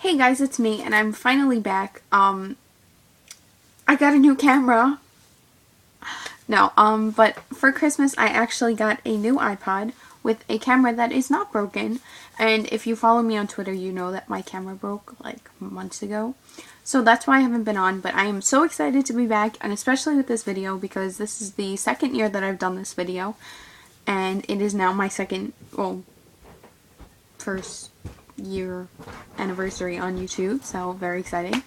Hey guys, it's me, and I'm finally back. I got a new camera. No, but for Christmas I actually got a new iPod with a camera that is not broken. And if you follow me on Twitter, you know that my camera broke like months ago. So that's why I haven't been on, but I am so excited to be back, and especially with this video because this is the second year that I've done this video. And it is now my first year anniversary on YouTube, so very exciting.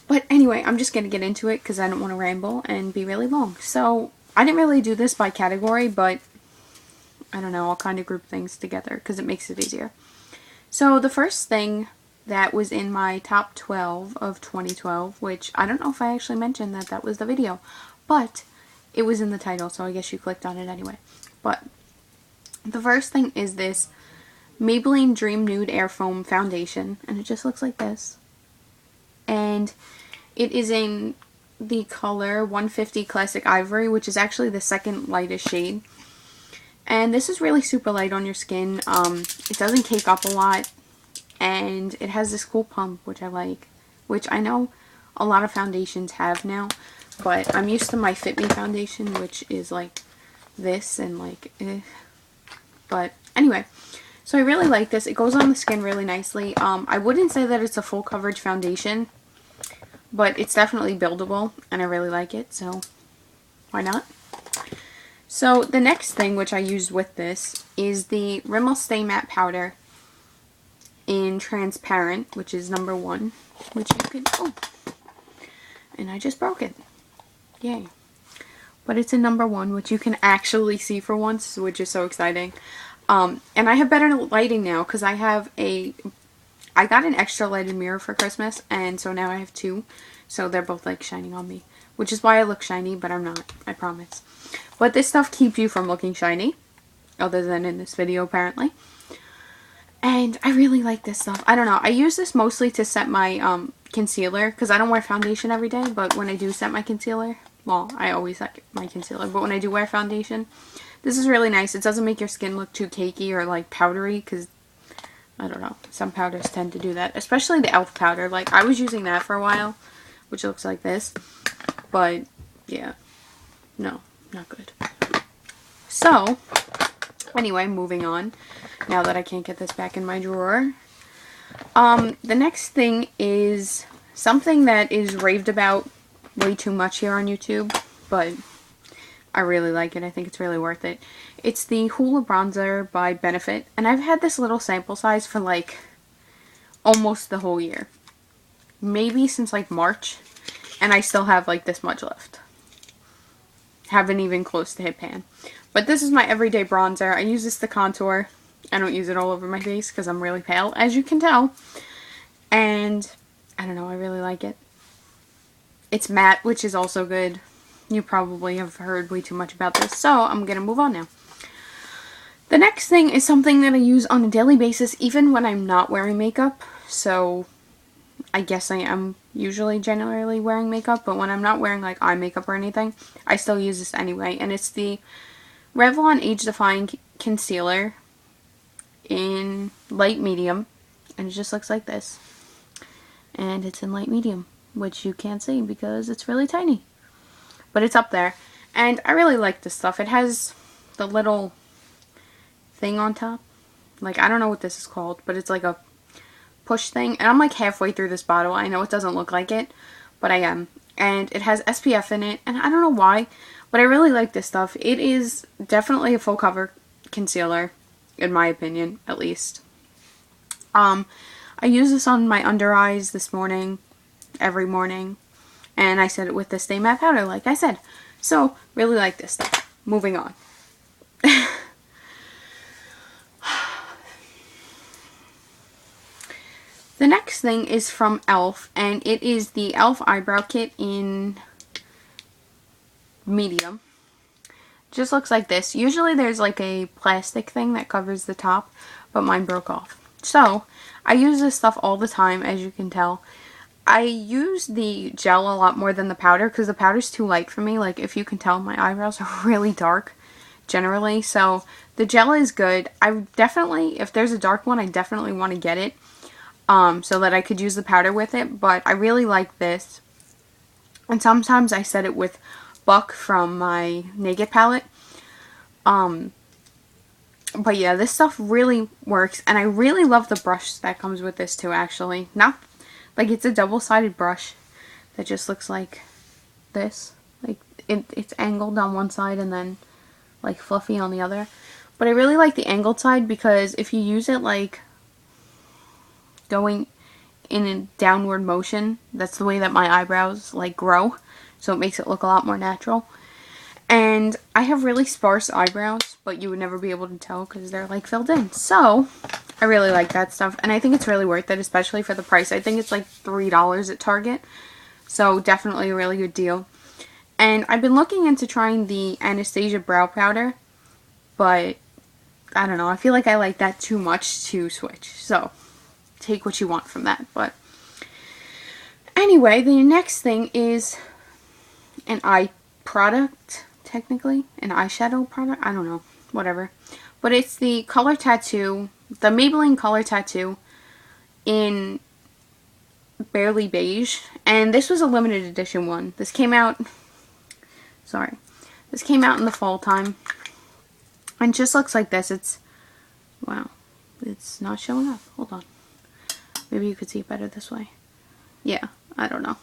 But anyway, I'm just going to get into it because I don't want to ramble and be really long. So, I didn't really do this by category, but I don't know, I'll kind of group things together because it makes it easier. So, the first thing that was in my top 12 of 2012, which I don't know if I actually mentioned that was the video, but it was in the title, so I guess you clicked on it anyway. But the first thing is this Maybelline Dream Nude Air Foam Foundation, and it just looks like this. And it is in the color 150 Classic Ivory, which is actually the second lightest shade. And this is really super light on your skin. It doesn't cake up a lot, and it has this cool pump, which I like, which I know a lot of foundations have now, but I'm used to my Fit Me foundation, which is like this and like But anyway, so I really like this. It goes on the skin really nicely. I wouldn't say that it's a full coverage foundation, but it's definitely buildable, and I really like it, so why not? So the next thing which I used with this is the Rimmel Stay Matte Powder in Transparent, which is number 1, which you can, and I just broke it. Yay. But it's in number 1, which you can actually see for once, which is so exciting. And I have better lighting now because I got an extra lighted mirror for Christmas, and so now I have 2. So they're both like shining on me, which is why I look shiny, but I'm not, I promise. But this stuff keeps you from looking shiny, other than in this video apparently. And I really like this stuff. I don't know, I use this mostly to set my concealer, because I don't wear foundation every day, but when I do set my concealer, well, I always set my concealer, but when I do wear foundation, this is really nice. It doesn't make your skin look too cakey or like powdery, because I don't know, some powders tend to do that, especially the e.l.f. powder. Like, I was using that for a while, which looks like this, but yeah, no, not good. So, anyway, moving on, now that I can't get this back in my drawer. The next thing is something that is raved about way too much here on YouTube, but I really like it. I think it's really worth it. It's the Hoola Bronzer by Benefit, and I've had this little sample size for like almost the whole year. Maybe since like March, and I still have like this much left. Haven't even close to hit pan. But this is my everyday bronzer. I use this to contour. I don't use it all over my face because I'm really pale, as you can tell. And I don't know, I really like it. It's matte, which is also good. You probably have heard way too much about this, so I'm going to move on now. The next thing is something that I use on a daily basis, even when I'm not wearing makeup. So I guess I am usually generally wearing makeup, but when I'm not wearing like eye makeup or anything, I still use this anyway. And it's the Revlon Age Defying Concealer in light medium, and it just looks like this. And it's in light medium, which you can't see because it's really tiny, but it's up there. And I really like this stuff. It has the little thing on top, like, I don't know what this is called, but it's like a push thing, and I'm like halfway through this bottle. I know it doesn't look like it, but I am. And it has SPF in it, and I don't know why, but I really like this stuff. It is definitely a full cover concealer, in my opinion, at least. I use this on my under eyes this morning, every morning, and I set it with the Stay Matte Powder, like I said. So, really like this stuff. Moving on. The next thing is from e.l.f., and it is the e.l.f. Eyebrow Kit in medium. Just looks like this. Usually there's like a plastic thing that covers the top, but mine broke off. So, I use this stuff all the time, as you can tell. I use the gel a lot more than the powder because the powder's too light for me. Like, if you can tell, my eyebrows are really dark generally, so the gel is good. I definitely, if there's a dark one, I definitely want to get it. so that I could use the powder with it, but I really like this. And sometimes I set it with Buck from my Naked palette. But yeah, this stuff really works, and I really love the brush that comes with this too, actually. Not, like, it's a double-sided brush that just looks like this. Like, it's angled on one side and then, like, fluffy on the other. But I really like the angled side because if you use it, like, going in a downward motion, that's the way that my eyebrows, like, grow. So it makes it look a lot more natural. And I have really sparse eyebrows, but you would never be able to tell because they're like filled in. So I really like that stuff, and I think it's really worth it, especially for the price. I think it's like $3 at Target, so definitely a really good deal. And I've been looking into trying the Anastasia brow powder, but I don't know. I feel like I like that too much to switch. So take what you want from that. But anyway, the next thing is an eye product. Technically, an eyeshadow product, I don't know, whatever, but it's the Color Tattoo, the Maybelline Color Tattoo in Barely Beige, and this was a limited edition one. This came out in the fall time, and just looks like this. It's, wow, it's not showing up, hold on, maybe you could see it better this way. Yeah, I don't know,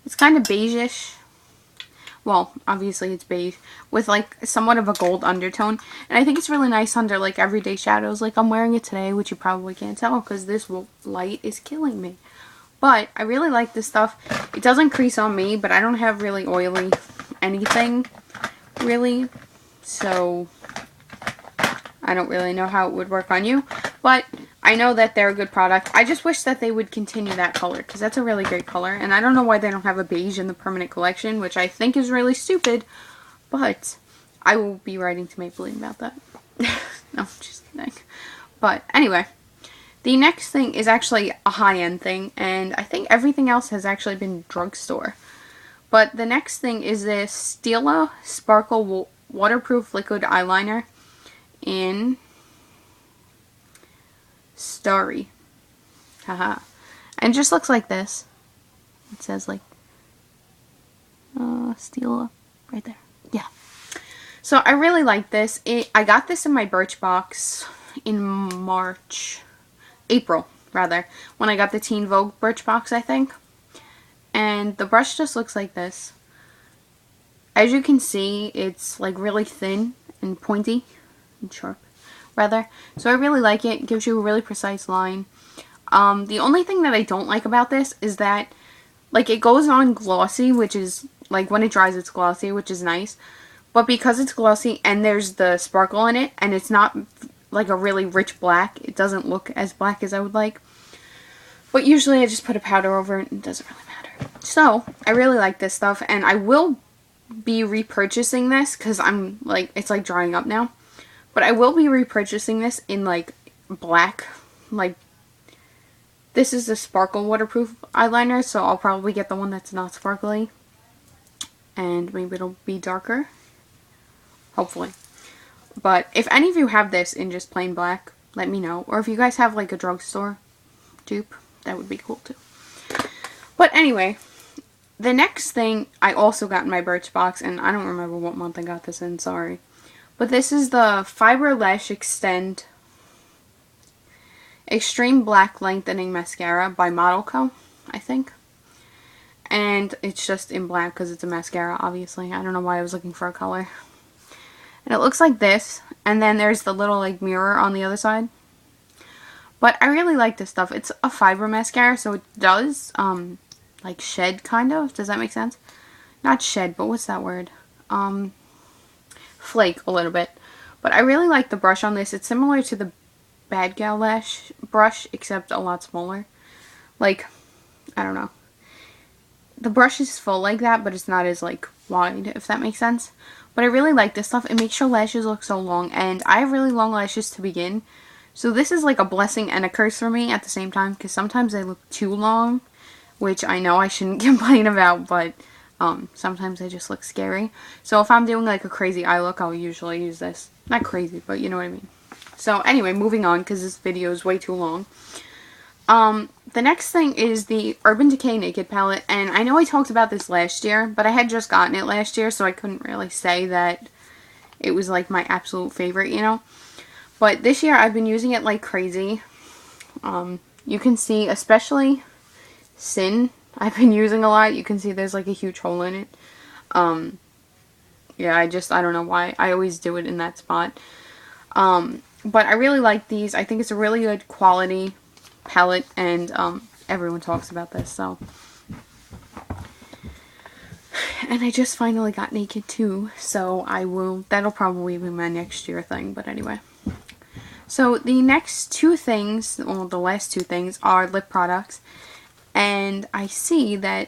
it's kind of beige-ish. Well, obviously it's beige, with like somewhat of a gold undertone. And I think it's really nice under like everyday shadows. Like I'm wearing it today, which you probably can't tell because this light is killing me. But I really like this stuff. It doesn't crease on me, but I don't have really oily anything, really. So I don't really know how it would work on you. But I know that they're a good product. I just wish that they would continue that color because that's a really great color. And I don't know why they don't have a beige in the permanent collection, which I think is really stupid. But I will be writing to Maybelline about that. No, just kidding. But anyway, the next thing is actually a high-end thing. And I think everything else has actually been drugstore. But the next thing is this Stila Sparkle Waterproof Liquid Eyeliner in Starry. Haha. And it just looks like this. It says like Stila right there. Yeah. So I really like this. I got this in my Birchbox in April rather, when I got the Teen Vogue Birchbox, I think. And the brush just looks like this. As you can see, it's like really thin and pointy and sharp, rather. So I really like it. It gives you a really precise line. The only thing that I don't like about this is that, like, it goes on glossy, which is, like, when it dries it's glossy, which is nice. But because it's glossy and there's the sparkle in it, and it's not, like, a really rich black, it doesn't look as black as I would like. But usually I just put a powder over it and it doesn't really matter. So, I really like this stuff, and I will be repurchasing this because I'm, like, it's, like, drying up now. But I will be repurchasing this in, like, black. Like, this is a sparkle waterproof eyeliner, so I'll probably get the one that's not sparkly. And maybe it'll be darker. Hopefully. But if any of you have this in just plain black, let me know. Or if you guys have, like, a drugstore dupe, that would be cool, too. But anyway, the next thing I also got in my Birchbox, and I don't remember what month I got this in, sorry. But this is the Fiber Lash Extend Extreme Black Lengthening Mascara by Model Co, I think. And it's just in black because it's a mascara, obviously. I don't know why I was looking for a color. And it looks like this. And then there's the little, like, mirror on the other side. But I really like this stuff. It's a fiber mascara, so it does, like, shed, kind of. Does that make sense? Not shed, but what's that word? Flake a little bit. But I really like the brush on this. It's similar to the Bad Gal Lash brush, except a lot smaller. Like, I don't know. The brush is full like that, but it's not as, like, wide, if that makes sense. But I really like this stuff. It makes your lashes look so long, and I have really long lashes to begin. So this is like a blessing and a curse for me at the same time, because sometimes they look too long, which I know I shouldn't complain about, but sometimes they just look scary. So if I'm doing like a crazy eye look, I'll usually use this. Not crazy, but you know what I mean. So anyway, moving on, because this video is way too long. The next thing is the Urban Decay Naked Palette, and I know I talked about this last year, but I had just gotten it last year, so I couldn't really say that it was like my absolute favorite, you know. But this year I've been using it like crazy. You can see, especially Sin, I've been using a lot. You can see there's like a huge hole in it. Yeah, I don't know why. I always do it in that spot. But I really like these. I think it's a really good quality palette, and everyone talks about this, so. And I just finally got Naked too, so that'll probably be my next year thing, but anyway. So the next two things, well, the last two things are lip products, and I see that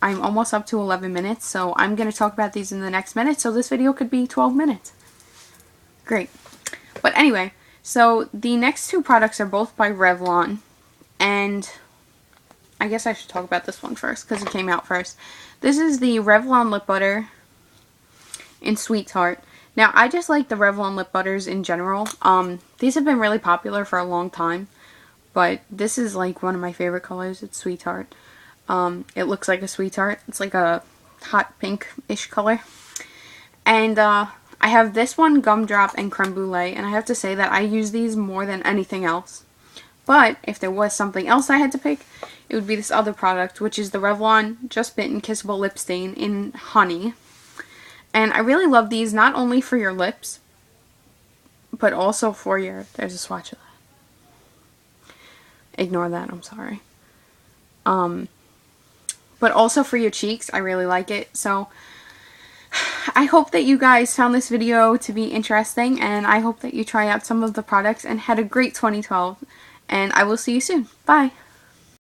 I'm almost up to 11 minutes, so I'm going to talk about these in the next minute, so this video could be 12 minutes. Great. But anyway, so the next two products are both by Revlon, and I guess I should talk about this one first because it came out first. This is the Revlon Lip Butter in Sweet Tart. Now, I just like the Revlon lip butters in general. These have been really popular for a long time, but this is like one of my favorite colors. It's Sweet Tart. It looks like a Sweet Tart. It's like a hot pink-ish color. And I have this one, Gumdrop and Creme Brulee, and I have to say that I use these more than anything else. But if there was something else I had to pick, it would be this other product, which is the Revlon Just Bitten Kissable Lip Stain in Honey. And I really love these, not only for your lips, but also for your, there's a swatch of that. Ignore that, I'm sorry. But also for your cheeks, I really like it. So I hope that you guys found this video to be interesting, and I hope that you try out some of the products and had a great 2012. And I will see you soon. Bye!